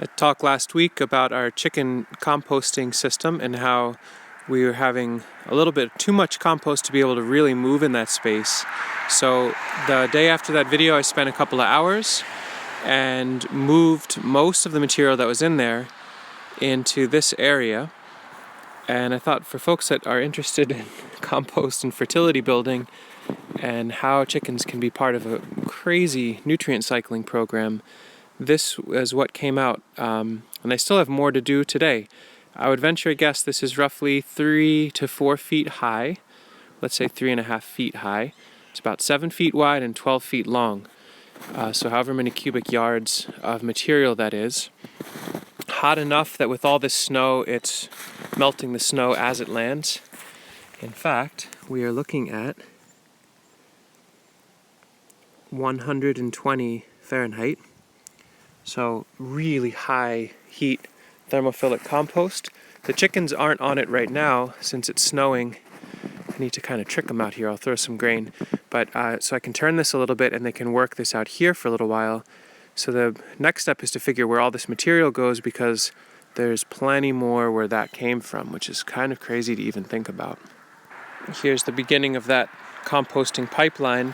I talked last week about our chicken composting system and how we were having a little bit too much compost to be able to really move in that space. So the day after that video, I spent a couple of hours and moved most of the material that was in there into this area. And I thought for folks that are interested in compost and fertility building and how chickens can be part of a crazy nutrient cycling program, this is what came out, and I still have more to do today. I would venture a guess this is roughly 3 to 4 feet high. Let's say 3.5 feet high. It's about 7 feet wide and 12 feet long. So however many cubic yards of material that is. Hot enough that with all this snow, it's melting the snow as it lands. In fact, we are looking at 120 Fahrenheit. So really high heat thermophilic compost. The chickens aren't on it right now since it's snowing. I need to kind of trick them out here. I'll throw some grain. But so I can turn this a little bit and they can work this out here for a little while. So the next step is to figure where all this material goes, because there's plenty more where that came from, which is kind of crazy to even think about. Here's the beginning of that composting pipeline.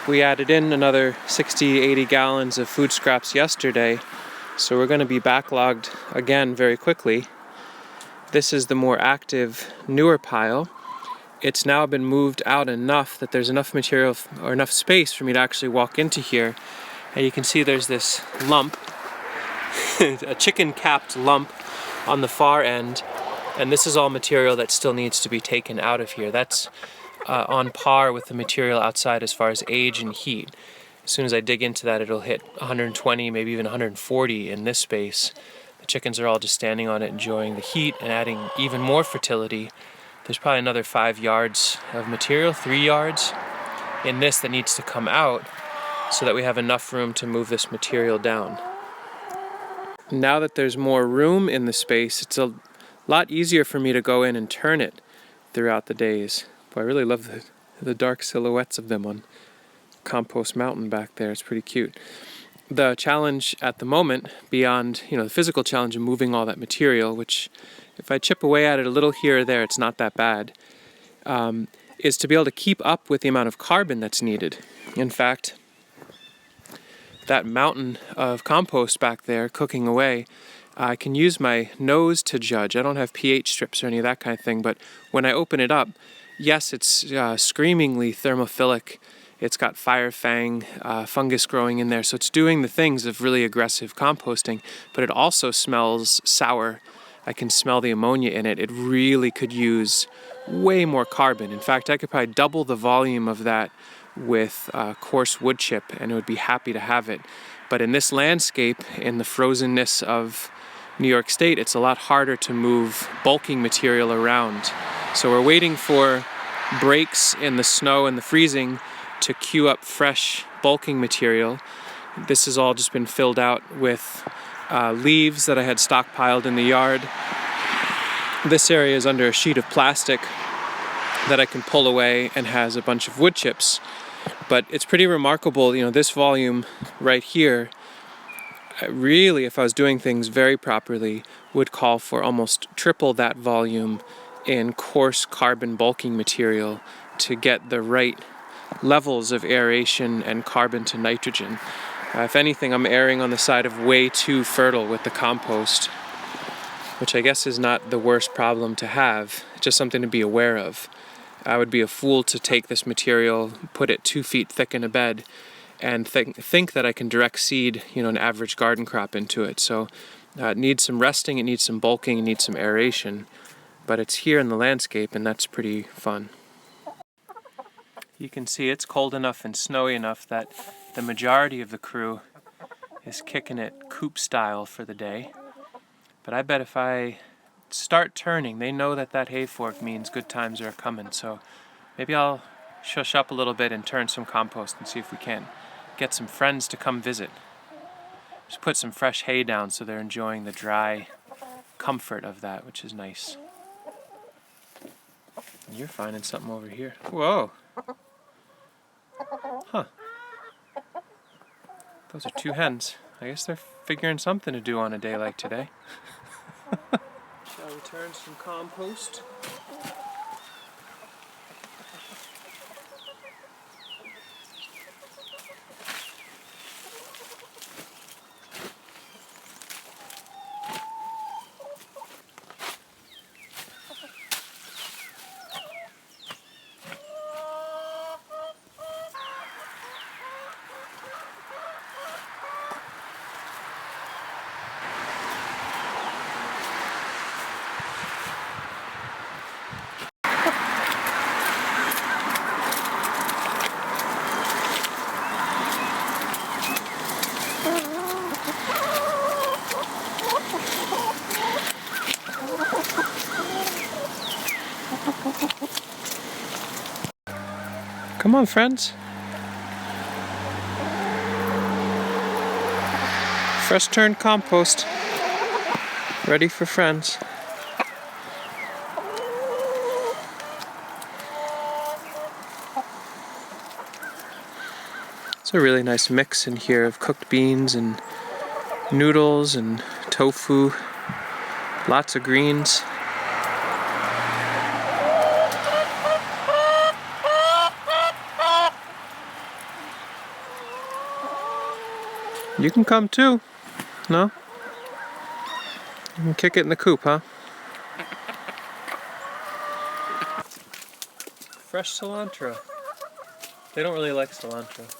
We added in another 60-80 gallons of food scraps yesterday, so we're going to be backlogged again very quickly. This is the more active, newer pile. It's now been moved out enough that there's enough material or enough space for me to actually walk into here. And you can see there's this lump, a chicken-capped lump on the far end, and this is all material that still needs to be taken out of here. That's on par with the material outside as far as age and heat. As soon as I dig into that, it'll hit 120, maybe even 140 in this space. The chickens are all just standing on it, enjoying the heat and adding even more fertility. There's probably another 5 yards of material, 3 yards in this that needs to come out so that we have enough room to move this material down. Now that there's more room in the space, it's a lot easier for me to go in and turn it throughout the days. But I really love the dark silhouettes of them on Compost Mountain back there. It's pretty cute. The challenge at the moment, beyond the physical challenge of moving all that material, which if I chip away at it a little here or there, it's not that bad, is to be able to keep up with the amount of carbon that's needed. In fact, that mountain of compost back there cooking away, I can use my nose to judge. I don't have pH strips or any of that kind of thing, but when I open it up, yes, it's screamingly thermophilic. It's got fire fang, fungus growing in there, so it's doing the things of really aggressive composting, but it also smells sour. I can smell the ammonia in it. It really could use way more carbon. In fact, I could probably double the volume of that with coarse wood chip, and it would be happy to have it. But in this landscape, in the frozenness of New York State, it's a lot harder to move bulking material around. So we're waiting for breaks in the snow and the freezing to queue up fresh bulking material. This has all just been filled out with leaves that I had stockpiled in the yard. This area is under a sheet of plastic that I can pull away and has a bunch of wood chips. But it's pretty remarkable, this volume right here, really, if I was doing things very properly, would call for almost triple that volume in coarse carbon bulking material to get the right levels of aeration and carbon to nitrogen. If anything, I'm erring on the side of way too fertile with the compost, which I guess is not the worst problem to have, just something to be aware of. I would be a fool to take this material, put it 2 feet thick in a bed, and think that I can direct seed, an average garden crop into it. So it needs some resting, it needs some bulking, it needs some aeration, but it's here in the landscape, and that's pretty fun. You can see it's cold enough and snowy enough that the majority of the crew is kicking it coop style for the day. But I bet if I start turning, they know that hay fork means good times are coming. So maybe I'll shush up a little bit and turn some compost and see if we can get some friends to come visit. Just put some fresh hay down so they're enjoying the dry comfort of that, which is nice. You're finding something over here. Whoa! Huh. Those are 2 hens. I guess they're figuring something to do on a day like today. Shall we turn some compost? Come on, friends. Fresh turned compost. Ready for friends. It's a really nice mix in here of cooked beans and noodles and tofu. Lots of greens. You can come too. No? You can kick it in the coop, huh? Fresh cilantro. They don't really like cilantro.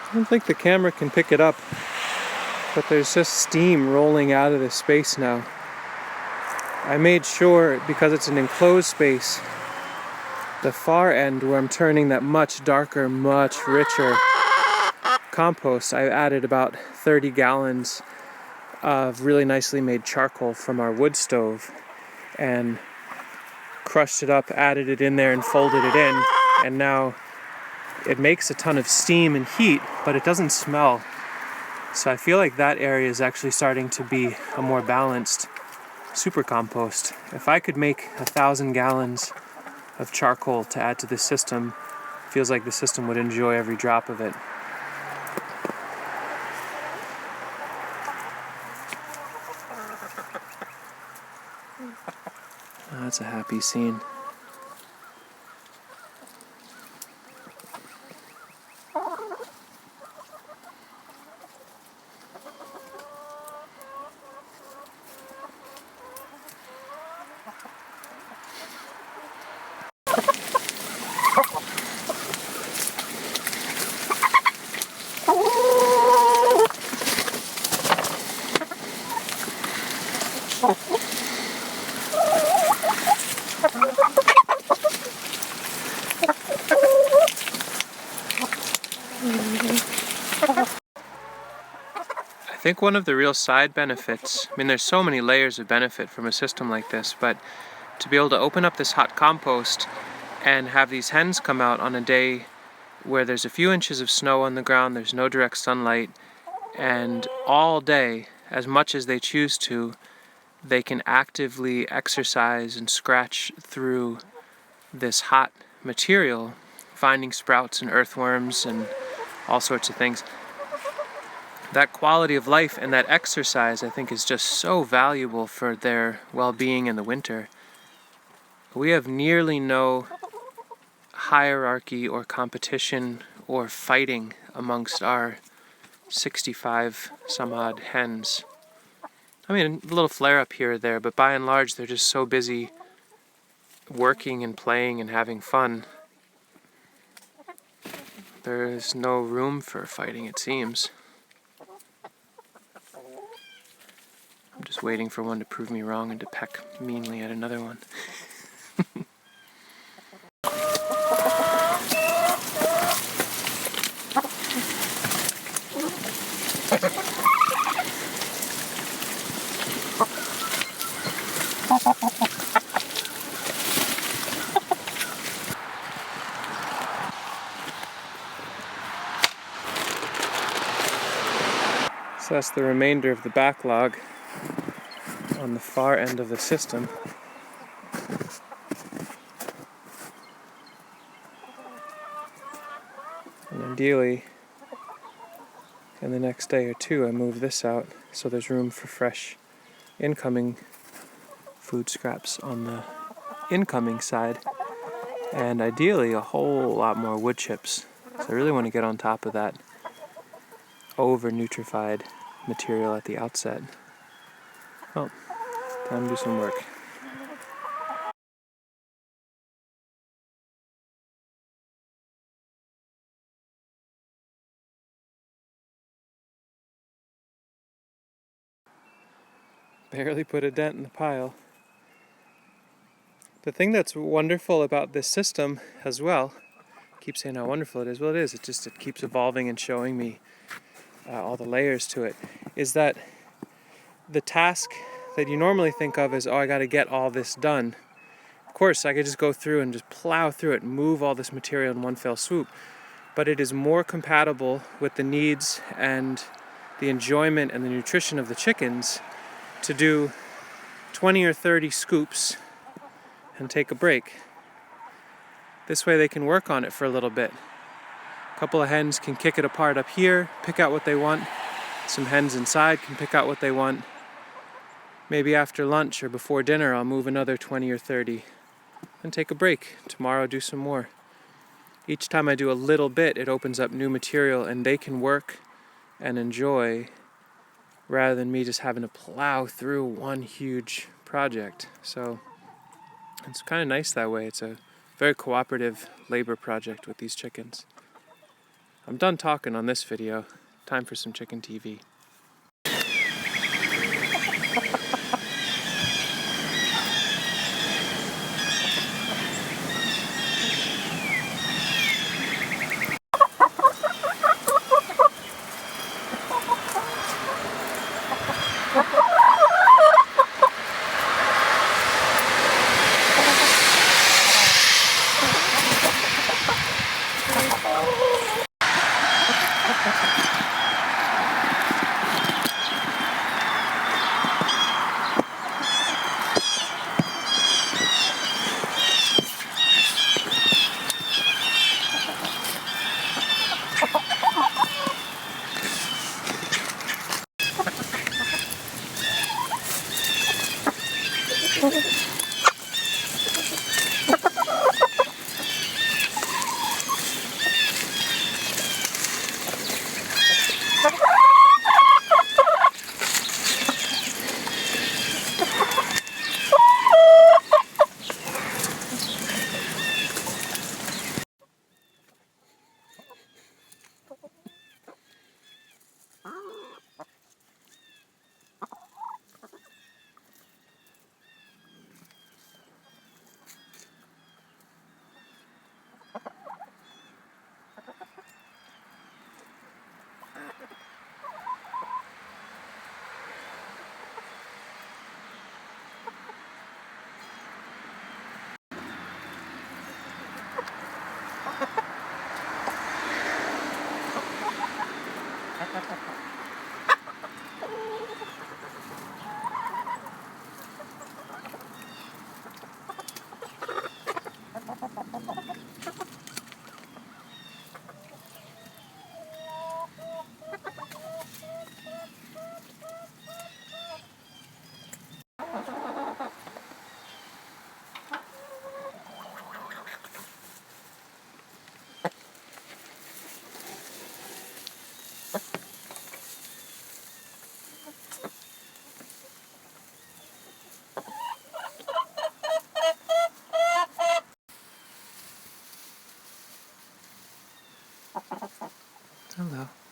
I don't think the camera can pick it up, but there's just steam rolling out of this space now. I made sure, because it's an enclosed space, the far end where I'm turning that much darker, much richer compost, I added about 30 gallons of really nicely made charcoal from our wood stove and crushed it up, added it in there and folded it in, and now it makes a ton of steam and heat, but it doesn't smell. So I feel like that area is actually starting to be a more balanced super compost. If I could make 1,000 gallons of charcoal to add to this system, it feels like the system would enjoy every drop of it. Oh, that's a happy scene. I think one of the real side benefits, I mean there's so many layers of benefit from a system like this, but to be able to open up this hot compost and have these hens come out on a day where there's a few inches of snow on the ground, there's no direct sunlight, and all day, as much as they choose to, they can actively exercise and scratch through this hot material, finding sprouts and earthworms and all sorts of things. That quality of life and that exercise, I think, is just so valuable for their well-being in the winter. We have nearly no hierarchy or competition or fighting amongst our 65 some odd hens. I mean, a little flare up here or there, but by and large they're just so busy working and playing and having fun. There's no room for fighting, it seems. I'm just waiting for one to prove me wrong and to peck meanly at another one. So that's the remainder of the backlog on the far end of the system. And ideally, in the next day or two, I move this out so there's room for fresh incoming food scraps on the incoming side, and ideally a whole lot more wood chips. So I really want to get on top of that over-nutrified material at the outset. Well, time to do some work. Barely put a dent in the pile. The thing that's wonderful about this system as well, I keep saying how wonderful it is, well it is, it keeps evolving and showing me all the layers to it, is that the task that you normally think of as, oh, I gotta get all this done. Of course, I could just go through and just plow through it and move all this material in one fell swoop, but it is more compatible with the needs and the enjoyment and the nutrition of the chickens to do 20 or 30 scoops and take a break. This way they can work on it for a little bit. A couple of hens can kick it apart up here, pick out what they want. Some hens inside can pick out what they want. Maybe after lunch or before dinner I'll move another 20 or 30 and take a break. Tomorrow do some more. Each time I do a little bit, it opens up new material and they can work and enjoy rather than me just having to plow through one huge project. So it's kind of nice that way. It's a very cooperative labor project with these chickens. I'm done talking on this video. Time for some chicken TV. Hello.